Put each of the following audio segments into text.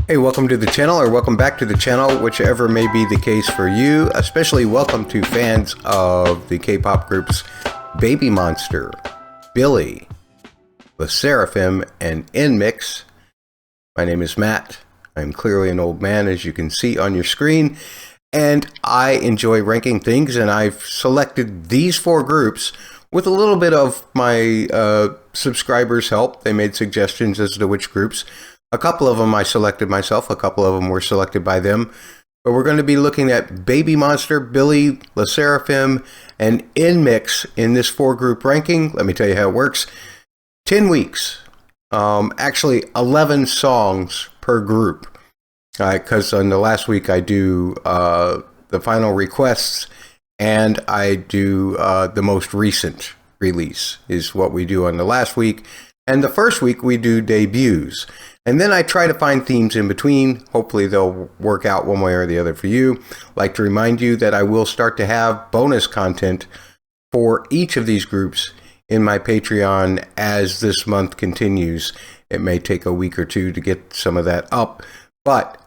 Hey, welcome to the channel, or welcome back to the channel, whichever may be the case for you. Especially welcome to fans of the K-pop groups BABYMONSTER, Billlie, SSERAFIM, and NMIXX. My name is Matt. I'm clearly an old man, as you can see on your screen, and I enjoy ranking things, and I've selected these four groups with a little bit of my subscribers' help. They made suggestions as to which groups. A couple of them I selected myself, a couple of them were selected by them. But we're going to be looking at BABYMONSTER, Billlie, SSERAFIM, and NMIXX in this four-group ranking. Let me tell you how it works. 10 weeks. Actually, 11 songs per group. Because on the last week I do the final requests, and I do the most recent release is what we do on the last week. And the first week we do debuts. And then I try to find themes in between. Hopefully they'll work out one way or the other for you. I'd like to remind you that I will start to have bonus content for each of these groups in my Patreon as this month continues. It may take a week or two to get some of that up, but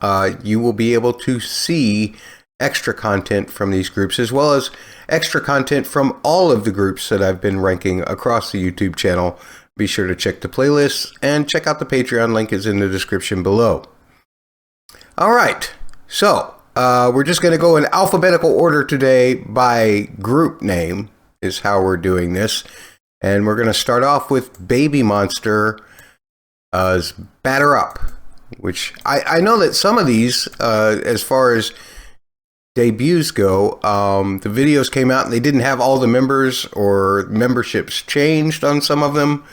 you will be able to see extra content from these groups, as well as extra content from all of the groups that I've been ranking across the YouTube channel. Be sure to check the playlists and check out the Patreon. Link is in the description below. All right, so we're just going to go in alphabetical order today by group name is how we're doing this. And we're going to start off with BABYMONSTER's Batter Up, which I know that some of these, as far as debuts go, the videos came out and they didn't have all the members, or memberships changed on some of them.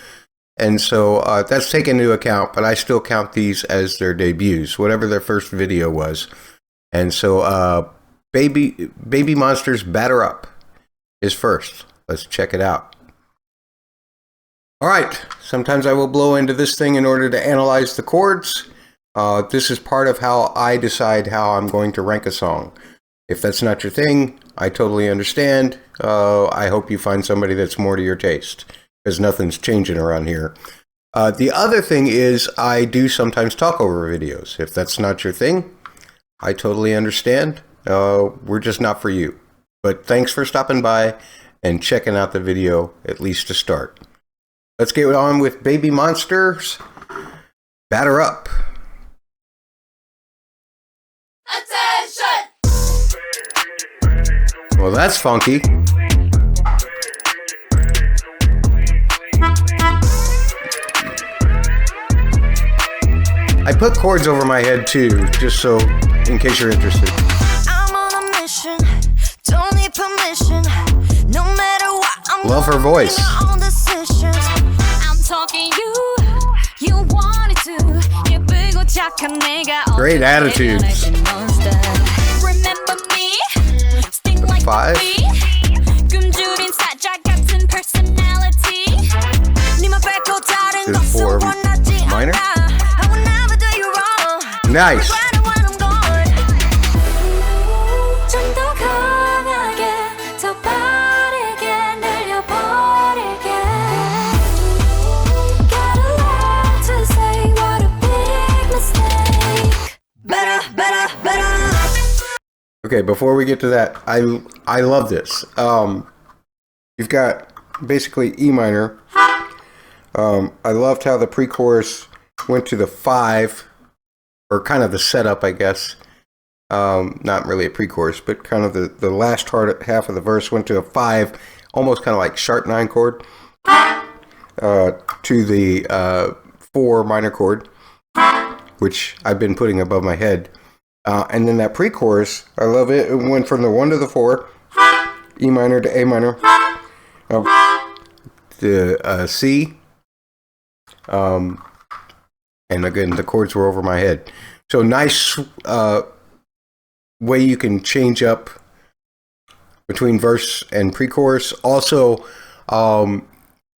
And so that's taken into account, but I still count these as their debuts, whatever their first video was. And so BABYMONSTER's Batter Up is first. Let's check it out. All right, sometimes I will blow into this thing in order to analyze the chords. This is part of how I decide how I'm going to rank a song. If that's not your thing, I totally understand. I hope you find somebody that's more to your taste, because nothing's changing around here. The other thing is I do sometimes talk over videos. If that's not your thing, I totally understand. We're just not for you. But thanks for stopping by and checking out the video, at least to start. Let's get on with BABYMONSTER's Batter Up. Well, that's funky. I put chords over my head too, just so, in case you're interested. I'm on a mission, don't need permission. No matter what, I'm love her voice. I'm talking you wanted to. Great attitudes. Remember me? Sting like 5. 굶주린 사자 같은 personality. There's 4 minor. Nice. Okay, before we get to that, I love this. You've got basically E minor. I loved how the pre-chorus went to the 5, or kind of the setup, I guess. Not really a pre-chorus, but kind of the last half of the verse went to a 5, almost kind of like sharp 9 chord, to the 4 minor chord, which I've been putting above my head. And then that pre-chorus, I love it. It went from the 1 to the 4, E minor to A minor, to C. And again, the chords were over my head. So nice way you can change up between verse and pre-chorus. Also,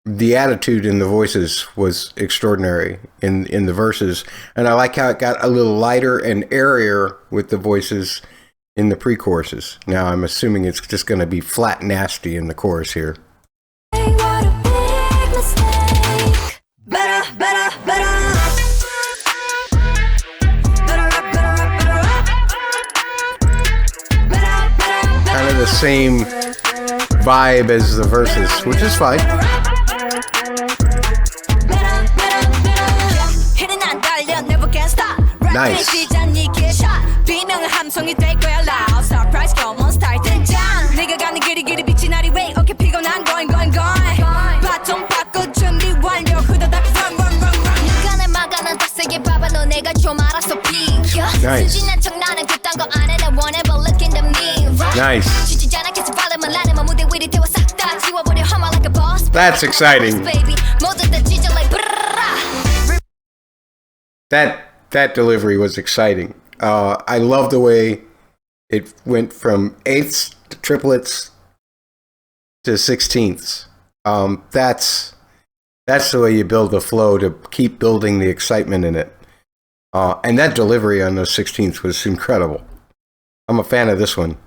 the attitude in the voices was extraordinary in the verses. And I like how it got a little lighter and airier with the voices in the pre-choruses. Now I'm assuming it's just going to be flat nasty in the chorus here. Better. same vibe as the verses, which is fine. Nice. Nice. Nice. That's exciting. That delivery was exciting. I love the way it went from eighths to triplets to sixteenths. That's the way you build the flow, to keep building the excitement in it. And that delivery on those sixteenths was incredible. I'm a fan of this one.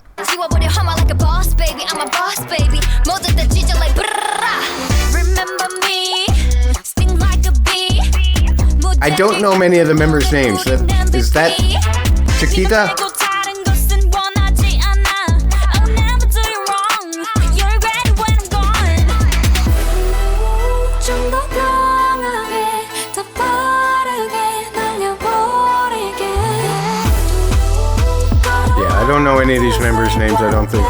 I don't know many of the members' names. Is that Chiquita? Yeah, I don't know any of these members' names, I don't think.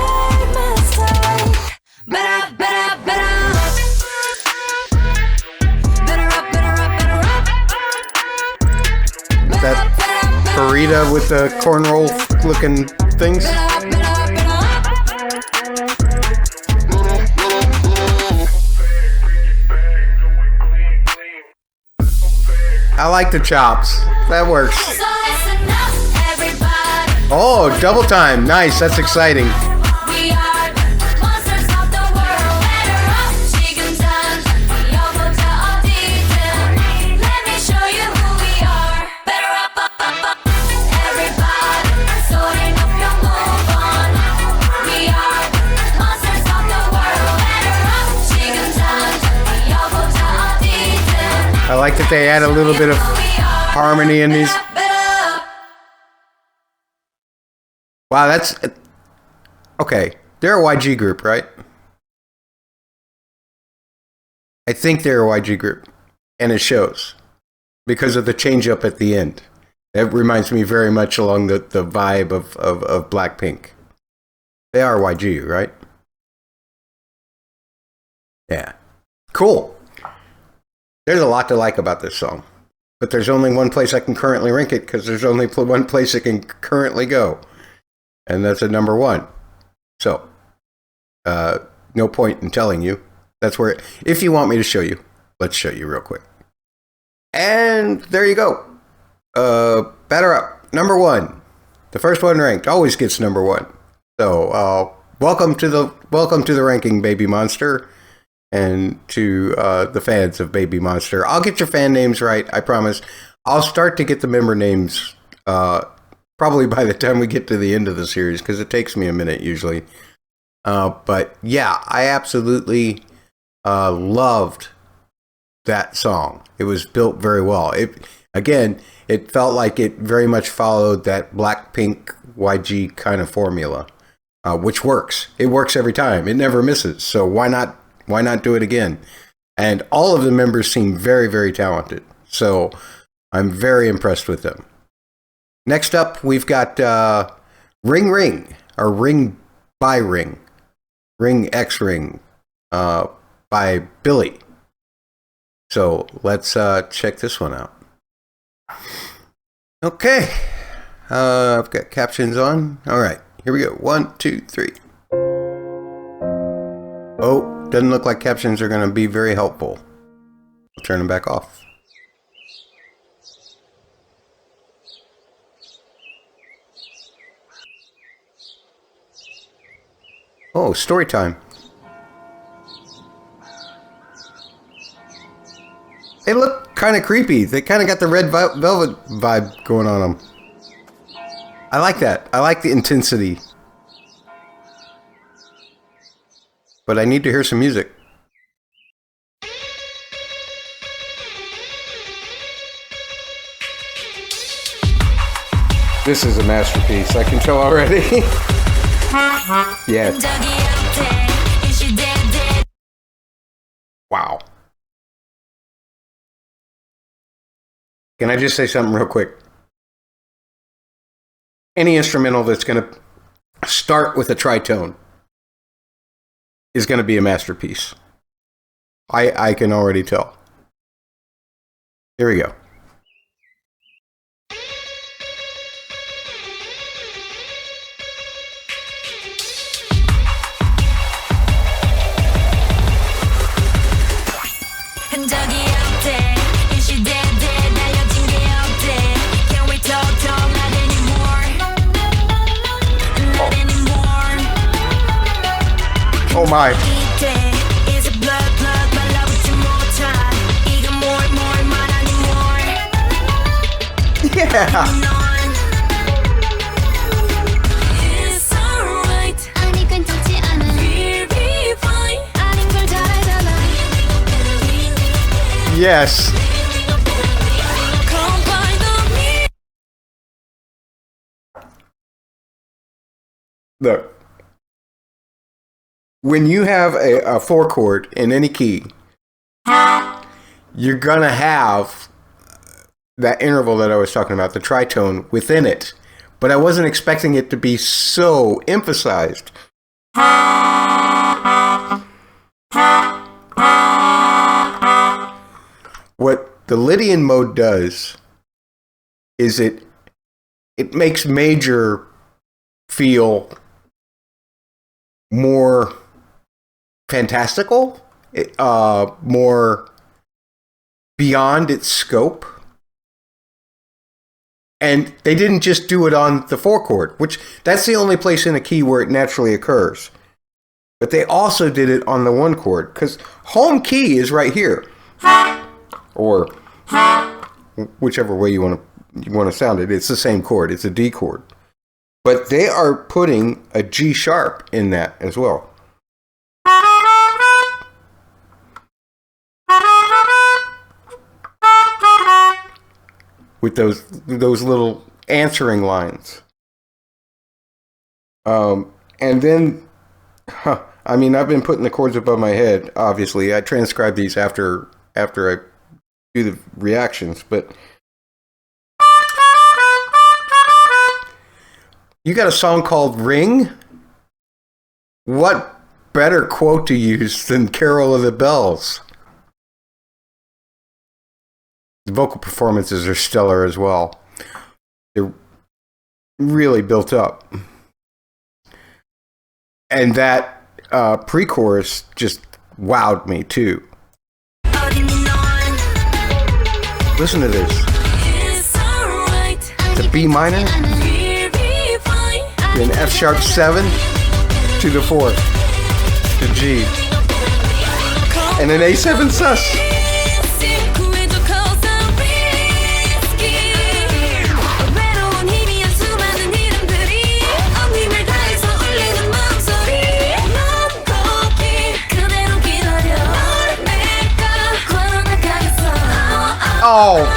That burrito with the cornrow looking things. I like the chops. That works. Oh, double time. Nice. That's exciting. I like that they add a little bit of harmony in these. Wow, that's... Okay, they're a YG group, right? I think they're a YG group. And it shows. Because of the change up at the end. That reminds me very much along the vibe of Blackpink. They are YG, right? Yeah. Cool. There's a lot to like about this song, but there's only one place I can currently rank it, because there's only one place it can currently go, and that's at number 1. So, no point in telling you. That's where, if you want me to show you, let's show you real quick. And there you go. Batter up, number 1. The first one ranked always gets number 1. So, welcome to the ranking, Baby Monster. And to the fans of Baby Monster. I'll get your fan names right, I promise. I'll start to get the member names probably by the time we get to the end of the series, because it takes me a minute usually. But yeah, I absolutely loved that song. It was built very well. It felt like it very much followed that Blackpink YG kind of formula, which works. It works every time. It never misses. So why not do it again? And all of the members seem very, very talented. So I'm very impressed with them. Next up, we've got Ring Ring, or Ring by Ring. Ring X Ring by Billlie. So let's check this one out. Okay. I've got captions on. All right. Here we go. 1, 2, 3. Oh. Doesn't look like captions are going to be very helpful. I'll turn them back off. Oh, story time. They look kind of creepy. They kind of got the red velvet vibe going on them. I like that. I like the intensity. But I need to hear some music. This is a masterpiece, I can tell already. Yes. Wow. Can I just say something real quick? Any instrumental that's going to start with a tritone is going to be a masterpiece. I can already tell. Here we go. Oh my. Yeah. Yes. Look. When you have a 4 chord in any key, you're going to have that interval that I was talking about, the tritone, within it. But I wasn't expecting it to be so emphasized. What the Lydian mode does is it makes major feel more fantastical, more beyond its scope. And they didn't just do it on the 4 chord, which that's the only place in a key where it naturally occurs. But they also did it on the 1 chord, because home key is right here, or whichever way you want to sound it. It's the same chord. It's a D chord. But they are putting a G sharp in that as well. With those little answering lines. And then, I mean, I've been putting the chords above my head, obviously. I transcribe these after I do the reactions, but you got a song called Ring? What better quote to use than Carol of the Bells? The vocal performances are stellar as well. They're really built up. And that pre-chorus just wowed me too. Listen to this. It's a B minor, then F sharp 7 to the 4th, to G, and an A7 sus. Oh.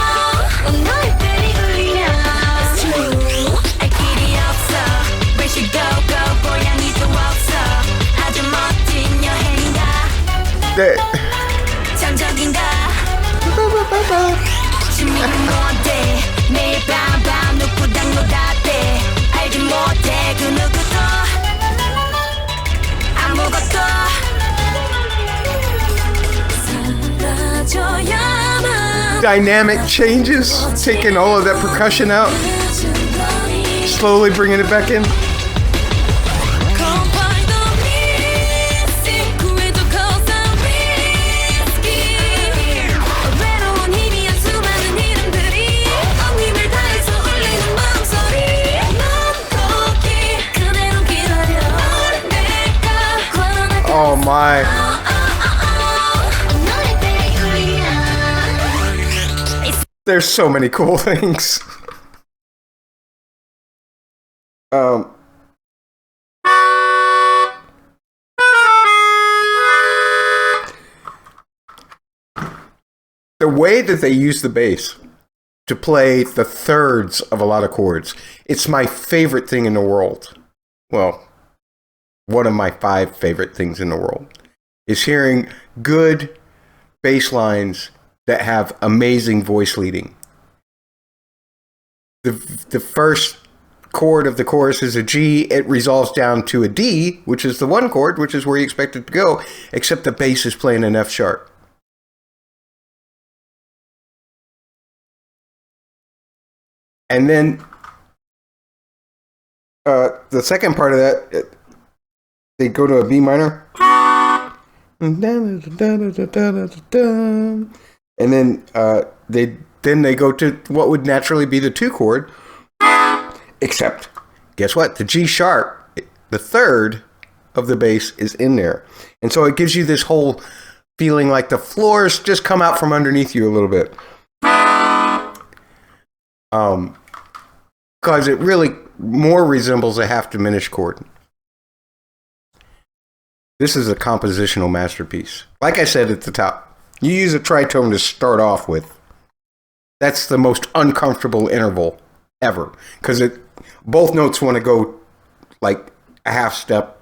Dynamic changes, taking all of that percussion out, slowly bringing it back in. Oh my. There's so many cool things. The way that they use the bass to play the thirds of a lot of chords, it's my favorite thing in the world. Well, one of my 5 favorite things in the world, is hearing good bass lines that have amazing voice leading. The first chord of the chorus is a G. It resolves down to a D, which is the 1 chord, which is where you expect it to go, except the bass is playing an F sharp. And then the second part of that, they go to a B minor. And then they go to what would naturally be the 2 chord. Except, guess what? The G sharp, the 3rd of the bass, is in there. And so it gives you this whole feeling like the floors just come out from underneath you a little bit. Because it really more resembles a half diminished chord. This is a compositional masterpiece. Like I said at the top, you use a tritone to start off with. That's the most uncomfortable interval ever. Because both notes want to go like a half step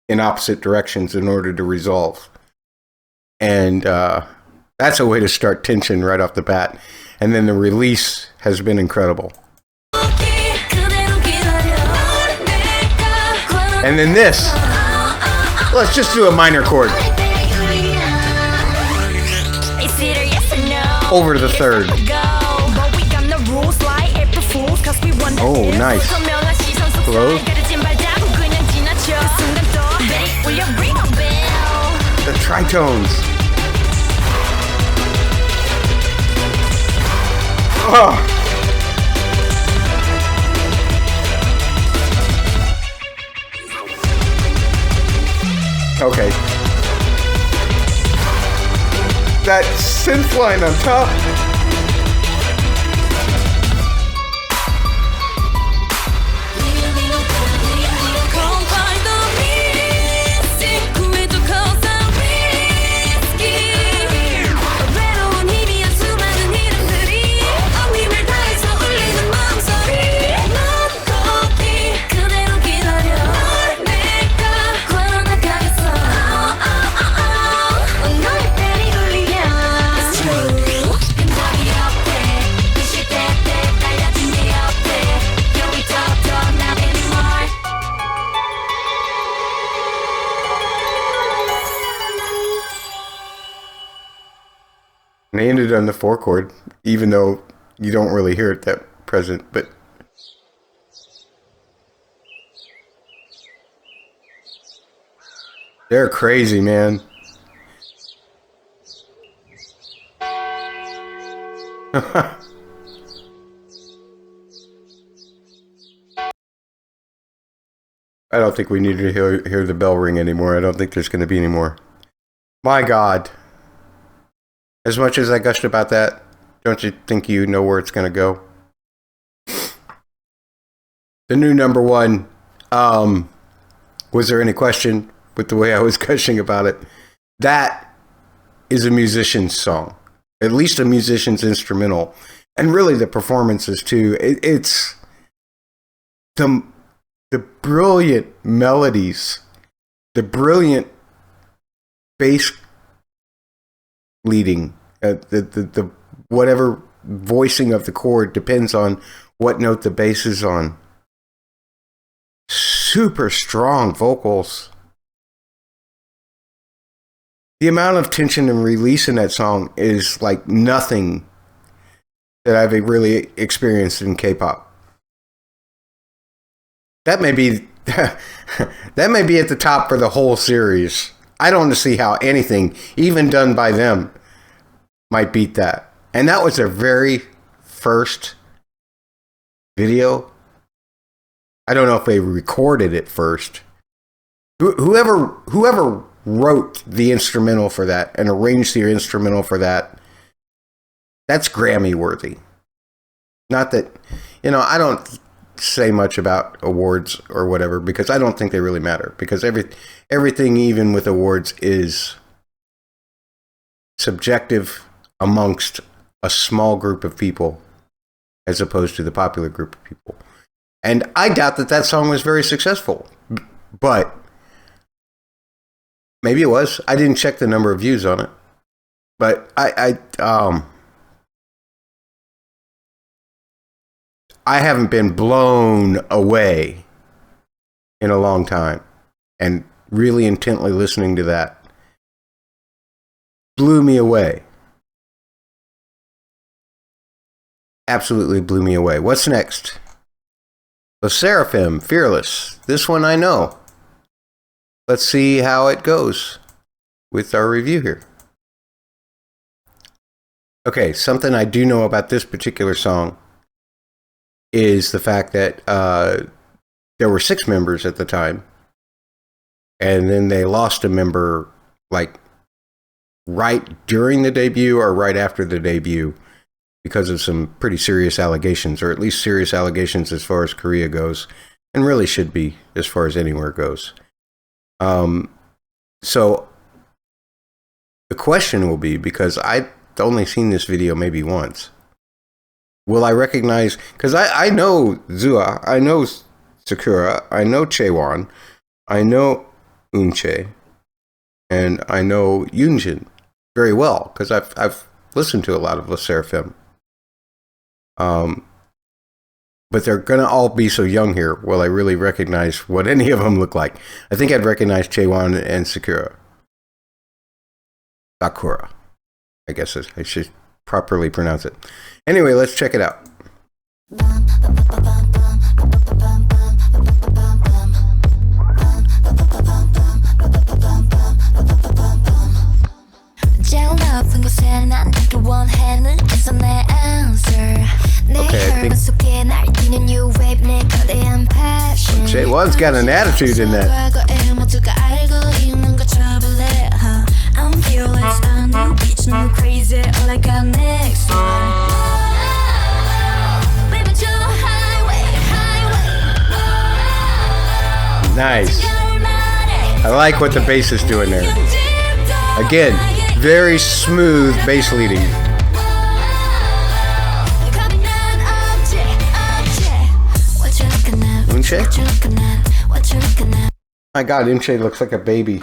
in opposite directions in order to resolve. And that's a way to start tension right off the bat. And then the release has been incredible. And then this. Let's just do a minor chord. Over to the 3rd. Oh, nice. Close. The tritones. Oh. Okay. That synth line on top. And they ended on the 4 chord, even though you don't really hear it that present, but they're crazy, man. I don't think we need to hear the bell ring anymore. I don't think there's going to be any more. My God. As much as I gushed about that, don't you think you know where it's going to go? The new number 1, was there any question with the way I was gushing about it? That is a musician's song. At least a musician's instrumental. And really the performances too. It's the brilliant melodies, the brilliant bass leading, the whatever voicing of the chord depends on what note the bass is on. Super strong vocals. The amount of tension and release in that song is like nothing that I've really experienced in K-pop. That may be at the top for the whole series. I don't see how anything, even done by them, might beat that. And that was their very first video. I don't know if they recorded it first. Whoever wrote the instrumental for that and arranged the instrumental for that, that's Grammy worthy. Not that, I don't say much about awards or whatever because I don't think they really matter, because everything, even with awards, is subjective amongst a small group of people as opposed to the popular group of people. And I doubt that song was very successful, but Maybe it was. I didn't check the number of views on it, but I haven't been blown away in a long time, and really intently listening to that blew me away. Absolutely blew me away. What's next? SSERAFIM, Fearless. This one I know. Let's see how it goes with our review here. Okay, something I do know about this particular song is the fact that there were 6 members at the time, and then they lost a member like right during the debut or right after the debut because of some pretty serious allegations, or at least serious allegations as far as Korea goes, and really should be as far as anywhere goes. So the question will be, because I've only seen this video maybe once, will I recognize, because I know Zua, I know Sakura, I know Chaewon, I know Eunchae, and I know Yoonjin very well, because I've listened to a lot of SSERAFIM. But they're going to all be so young here. Will I really recognize what any of them look like? I think I'd recognize Chaewon and Sakura. Sakura. I guess I should properly pronounce it. Anyway, let's check it out. Okay, I think Chaewon's got an attitude in that. Nice. I like what the bass is doing there. Again, very smooth bass leading. My God, Eunchae looks like a baby.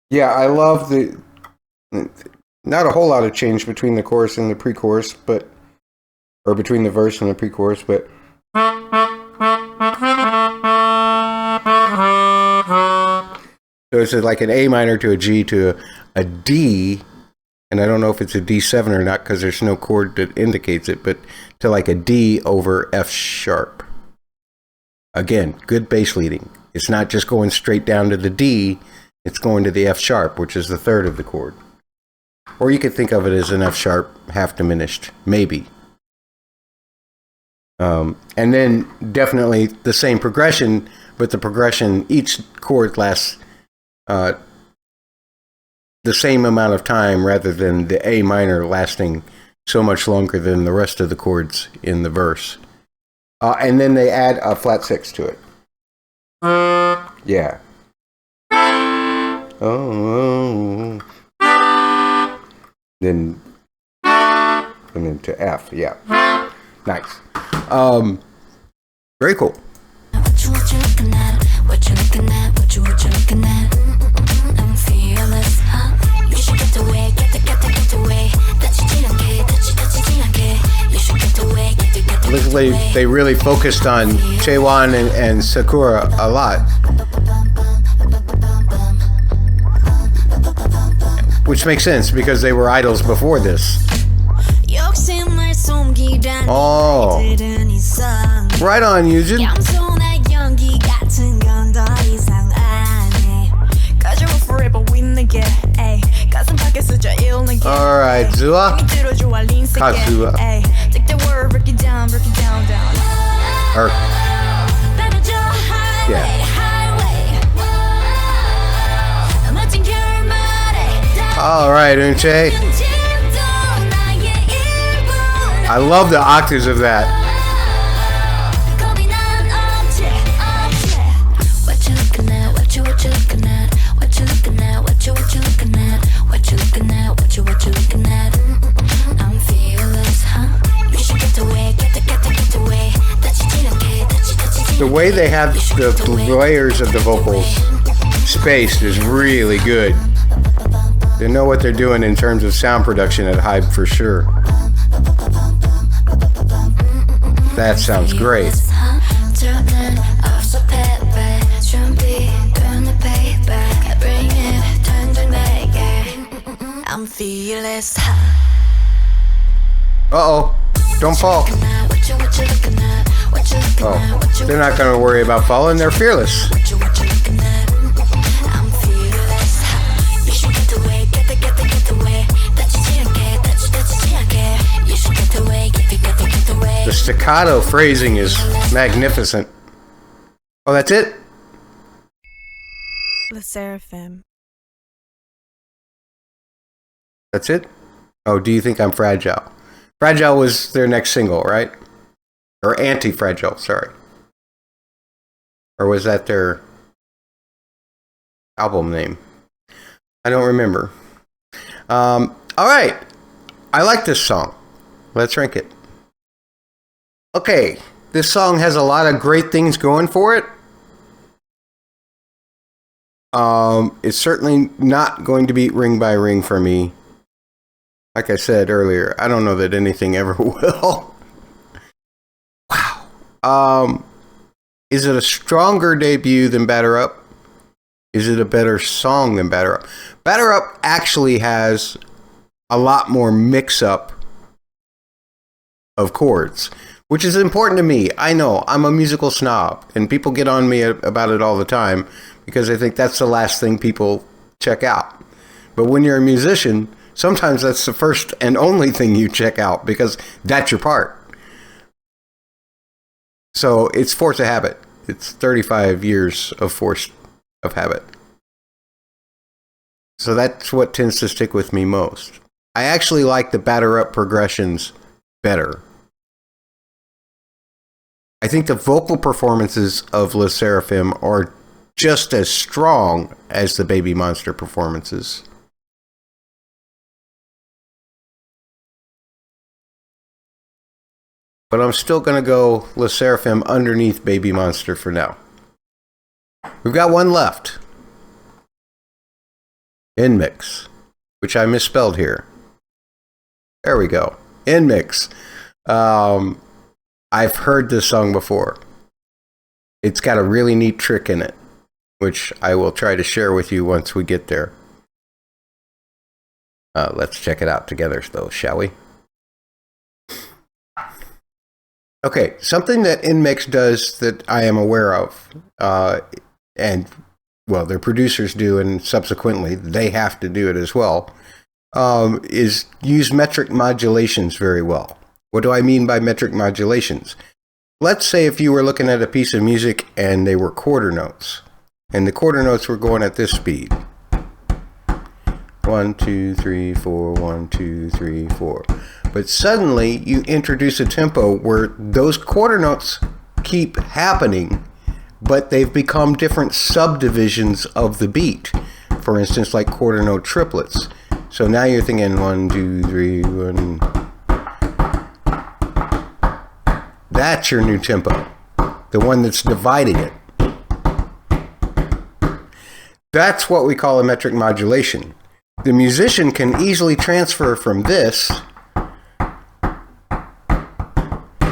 Yeah, I love the. Not a whole lot of change between the chorus and the pre-chorus, but, or between the verse and the pre-chorus, but. So it's like an A minor to a G to a D, and I don't know if it's a D7 or not because there's no chord that indicates it, but to like a D over F sharp. Again, good bass leading. It's not just going straight down to the D, it's going to the F sharp, which is the third of the chord. Or you could think of it as an F sharp half diminished, maybe. And then definitely the same progression, but the progression, each chord lasts the same amount of time rather than the A minor lasting so much longer than the rest of the chords in the verse. And then they add a flat 6 to it. Yeah. Oh. Then and then to F. Yeah. Nice. Very cool. Looks like they really focused on Chaewon and Sakura a lot, which makes sense because they were idols before this. Oh, right on, Yoonjin. All right, Zua. Kazuha. Or, yeah. All right, Eunchae. I love the octaves of that. The way they have the layers of the vocals Spaced is really good. They know what they're doing in terms of sound production at Hype for sure. That sounds great. Uh-oh, don't fall. Oh, they're not going to worry about falling, they're fearless. The staccato phrasing is magnificent. Oh, that's it? SSERAFIM. That's it? Oh, do you think I'm fragile? Fragile was their next single, right? Or Anti-Fragile, sorry. Or was that their album name? I don't remember. All right. I like this song. Let's rank it. Okay. This song has a lot of great things going for it. It's certainly not going to beat Ring by Ring for me. Like I said earlier, I don't know that anything ever will. Wow. Is it a stronger debut than Batter Up? Is it a better song than Batter Up? Batter Up actually has a lot more mix-up of chords, which is important to me. I know, I'm a musical snob, and people get on me about it all the time because I think that's the last thing people check out. But when you're a musician, sometimes that's the first and only thing you check out because that's your part. So it's force of habit. It's 35 years of force of habit. So that's what tends to stick with me most. I actually like the Batter Up progressions better. I think the vocal performances of SSERAFIM are just as strong as the Baby Monster performances. But I'm still going to go SSERAFIM underneath Baby Monster for now. We've got one left. NMIXX, which I misspelled here. There we go. NMIXX. I've heard this song before. It's got a really neat trick in it, which I will try to share with you once we get there. Let's check it out together, though, shall we? Okay, something that NMIXX does that I am aware of, and, well, their producers do, and subsequently they have to do it as well, is use metric modulations very well. What do I mean by metric modulations? Let's say if you were looking at a piece of music and they were quarter notes, and the quarter notes were going at this speed. 1, 2, 3, 4, 1, 2, 3, 4. But suddenly you introduce a tempo where those quarter notes keep happening, but they've become different subdivisions of the beat. For instance, like quarter note triplets. So now you're thinking 1, 2, 3, 1. That's your new tempo. The one that's dividing it. That's what we call a metric modulation. The musician can easily transfer from this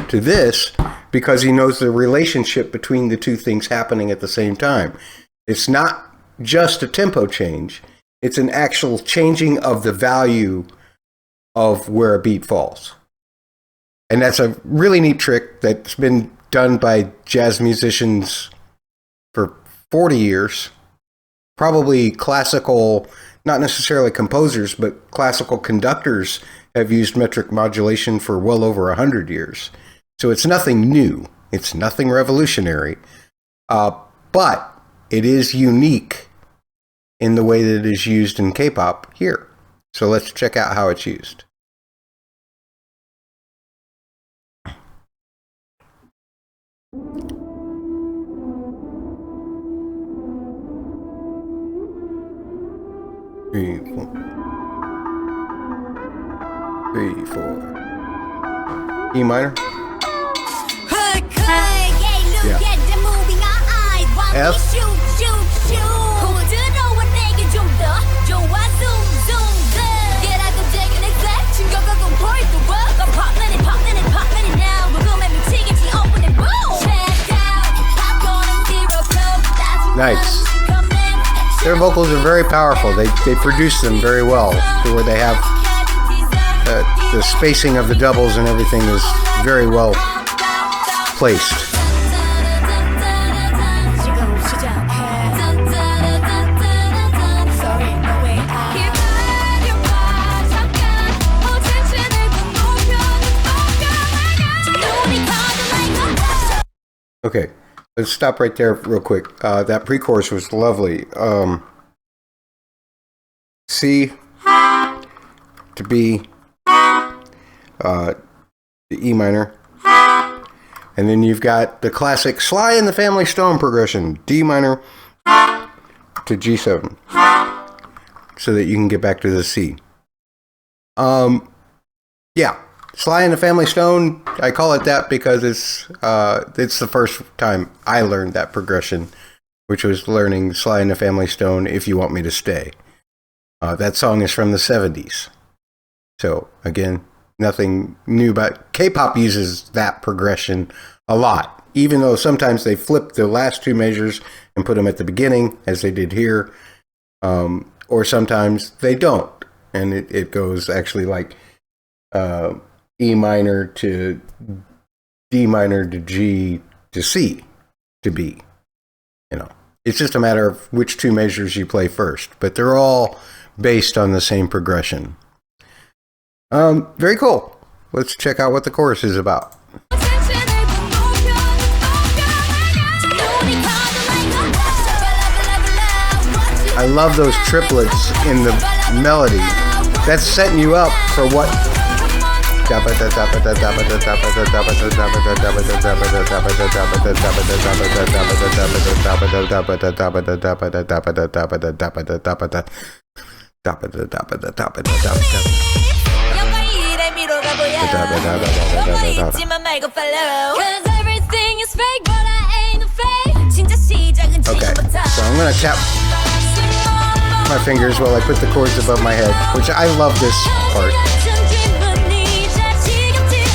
to this because he knows the relationship between the two things happening at the same time. It's not just a tempo change. It's an actual changing of the value of where a beat falls. And that's a really neat trick that's been done by jazz musicians for 40 years. Probably classical, not necessarily composers, but classical conductors have used metric modulation for well over 100 years. So it's nothing new. It's nothing revolutionary. But it is unique in the way that it is used in K-pop here. So let's check out how it's used. Three, 4. 3, 4. E minor. Yeah. F. Nice. Their vocals are very powerful. They produce them very well to where they have the spacing of the doubles and everything is very well placed. Okay, let's stop right there real quick. That pre-chorus was lovely. C to B to E minor. And then you've got the classic Sly and the Family Stone progression, D minor to G7, so that you can get back to the C. Yeah. Sly and the Family Stone, I call it that because it's the first time I learned that progression, which was learning Sly and the Family Stone, If You Want Me to Stay. That song is from the 70s. So, again, nothing new, but K-pop uses that progression a lot, even though sometimes they flip the last two measures and put them at the beginning, as they did here, or sometimes they don't, and it goes actually like E minor to D minor to G to C to B. You know, it's just a matter of which two measures you play first, but they're all based on the same progression. Very cool. Let's check out what the chorus is about. I love those triplets in the melody. That's setting you up for what. Okay, so I'm gonna tap my fingers while I put the chords above my head, which I love this part.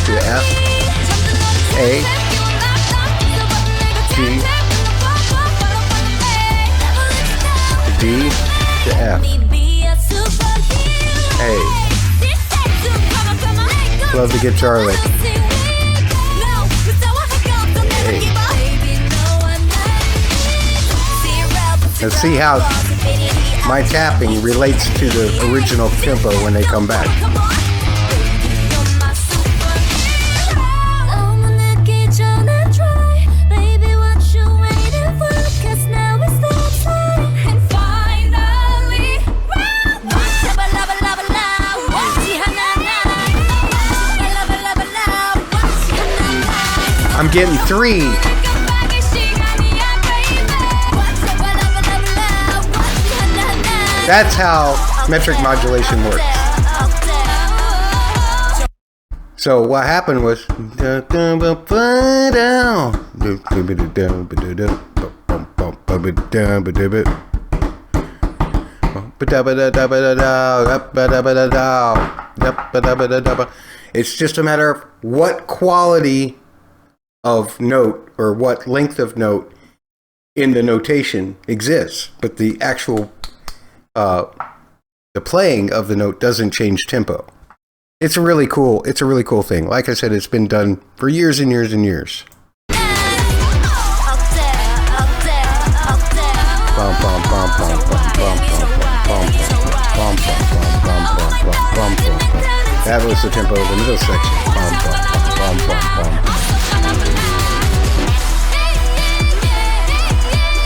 To F, A, G, D, to F, A. Love the guitar lick. A. Let's see how my tapping relates to the original tempo when they come back. I'm getting three. That's how metric modulation works. So what happened was it's just a matter of what quality of note or what length of note in the notation exists, but the actual the playing of the note doesn't change tempo. It's a really cool thing. Like I said, it's been done for years and years and years. That was the tempo of the middle section.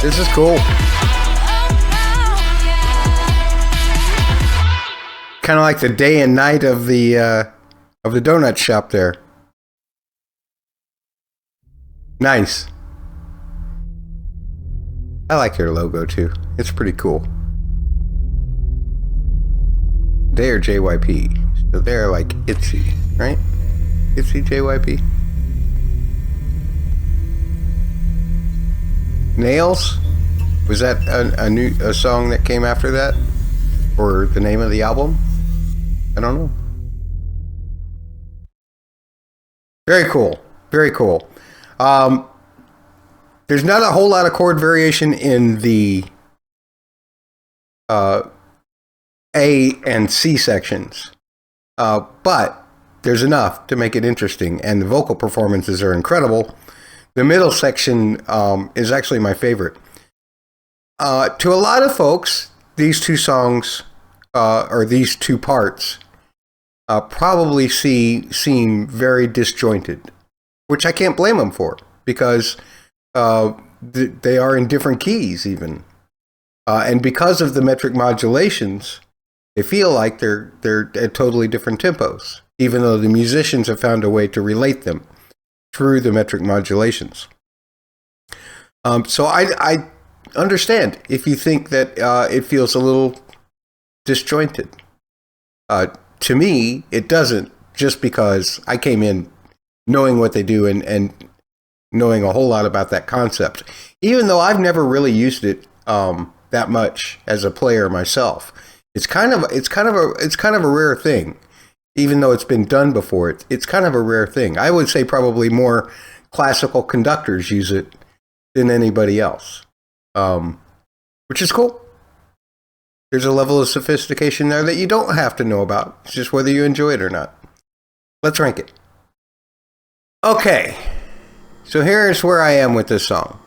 This is cool. Kind of like the day and night of the donut shop there. Nice. I like their logo too. It's pretty cool. They are JYP, so they're like ITZY, right? ITZY JYP. Nails. Was that a song that came after that? Or the name of the album? I don't know. Very cool. Very cool. There's not a whole lot of chord variation in the A and C sections. But there's enough to make it interesting, and the vocal performances are incredible. The middle section is actually my favorite. To a lot of folks, these two songs, or these two parts, probably seem very disjointed, which I can't blame them for, because they are in different keys even. And because of the metric modulations, they feel like they're at totally different tempos, even though the musicians have found a way to relate them through the metric modulations. So I understand if you think that it feels a little disjointed. To me, it doesn't, just because I came in knowing what they do and knowing a whole lot about that concept, even though I've never really used it that much as a player myself. It's kind of a rare thing, even though it's been done before. It's kind of a rare thing. I would say probably more classical conductors use it than anybody else, which is cool. There's a level of sophistication there that you don't have to know about. It's just whether you enjoy it or not. Let's rank it. Okay, so here's where I am with this song.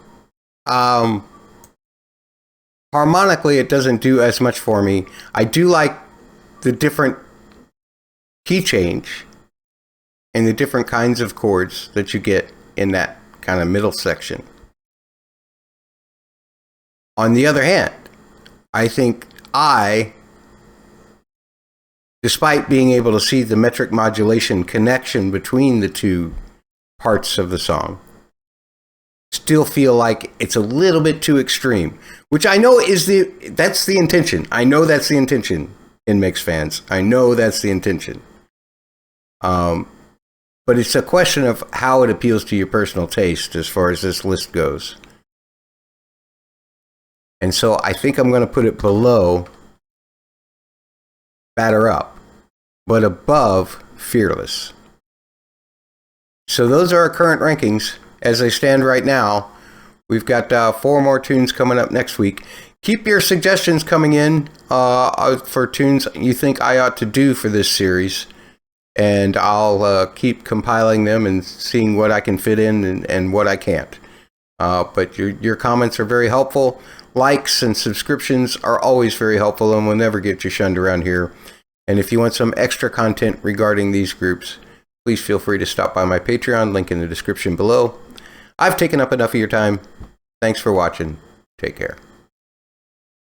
Harmonically, it doesn't do as much for me. I do like the different key change and the different kinds of chords that you get in that kind of middle section. On the other hand, I think despite being able to see the metric modulation connection between the two parts of the song, still feel like it's a little bit too extreme, which I know that's the intention. I know that's the intention NMIXX fans. I know that's the intention. But it's a question of how it appeals to your personal taste as far as this list goes. And so I think I'm going to put it below Batter Up, but above Fearless. So those are our current rankings as they stand right now. We've got 4 more tunes coming up next week. Keep your suggestions coming in for tunes you think I ought to do for this series, and I'll keep compiling them and seeing what I can fit in and what I can't. But your comments are very helpful. Likes and subscriptions are always very helpful and will never get you shunned around here. And if you want some extra content regarding these groups, please feel free to stop by my Patreon, link in the description below. I've taken up enough of your time. Thanks for watching. Take care.